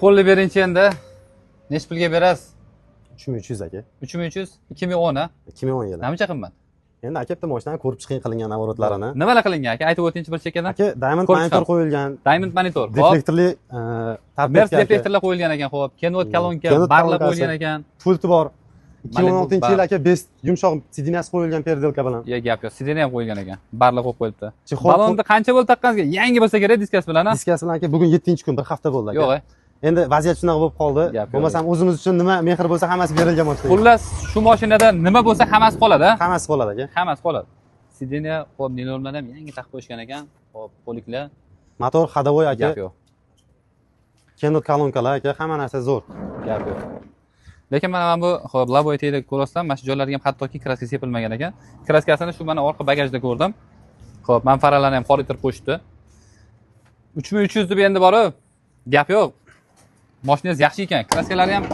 Qo'lni beringchi endi. Necha pulga berasiz? 3300 aka. 3300, 2010 a? 2010 yili. Nima qimmat? Endi aka bitta mashinani ko'rib chiqing qilingan navorotlarini. Nimalar qilingan aka? Aytib o'tingchi bir chekkadan. Aka diamond monitor qo'yilgan. Diamond monitor. Deflektorli tabletka. Deflektorlar qo'yilgan ekan, xo'p. Kenwood kolonka barlar qo'yilgan ekan. Pulti bor. 2016 yil aka best yumshoq sidinasi qo'yilgan perdelka bilan. Gap yo'q, sidina ham qo'yilgan ekan. Barlar qo'yib qo'yibdi. Balonni qancha bo'lib taqqaningizga? Yangi bo'lsa kerak diskasi bilan, a? Diskasi bilan aka bugun 7-kun, bir hafta bo'ldi aka. Yo'q. Endi vaziyat shunaqa bo'lib qoldi. Bo'lmasam o'zimiz uchun nima mehr bo'lsa hammasi berilgan mashina. Xullas, shu mashinada nima bo'lsa hammasi qoladi, a? Hammasi qoladi aka. Hammasi qoladi. Sidina, xo'p, ninorlar ham yangi taqib qo'yishgan ekan. Xo'p, poliklar. Motor ходовой aka. Gap yo'q. Kenwood kolonkalar aka, hamma narsa zo'r. Gap yo'q. Lekin mana bu xo'p, Laboy teyda ko'rasizlar, mana shu joylarga ham hattoki kraska sepilmagan ekan. Kraskasini shu mana orqa bagajda ko'rdim. Xo'p, manfaralarni ham qoritirib qo'yishdi. 3300 deb endi borib, gap yo'q. Mashinangiz yaxshi ekan, kraskalari ham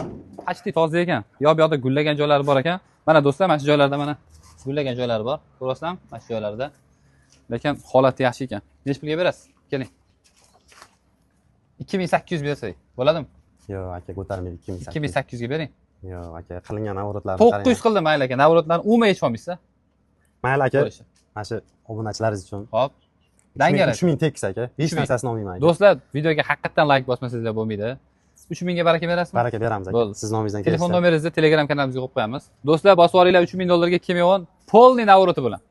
почти toza ekan. Bu yoqda gullagan joylari bor ekan. Mana do'stlar, mana shu joylarda mana gullagan joylari bor. Ko'rasizlarmi? Mana shu joylarda. Lekin holati yaxshi ekan. Nech pulga berasiz? Keling. 2800 bersak, bo'ladimi? Yo'q, aka ko'tarmaydi 2800. 2800 ga bering. Yo'q, aka qilingan navorotlarni qarang. 900 qildim mayli aka. Navorotlarni umuman hech olmaysiz. Mayli aka. Mana shu obunachilaringiz uchun. Hop. Dangal. 3000 tekis aka. Hech narsasini olmayman aka. Do'stlar, videoga haqiqatan like bosmasangizlar bo'lmaydi. 3000 ga baraka berasizmi? Baraka beramiz aka. Siz nomingizdan kelsa. Telefon nomeringizni Telegram kanalimizga qo'yib qo'yamiz. Do'stlar, bosib olinglar $3000 ga 2010 polniy navoroti bilan.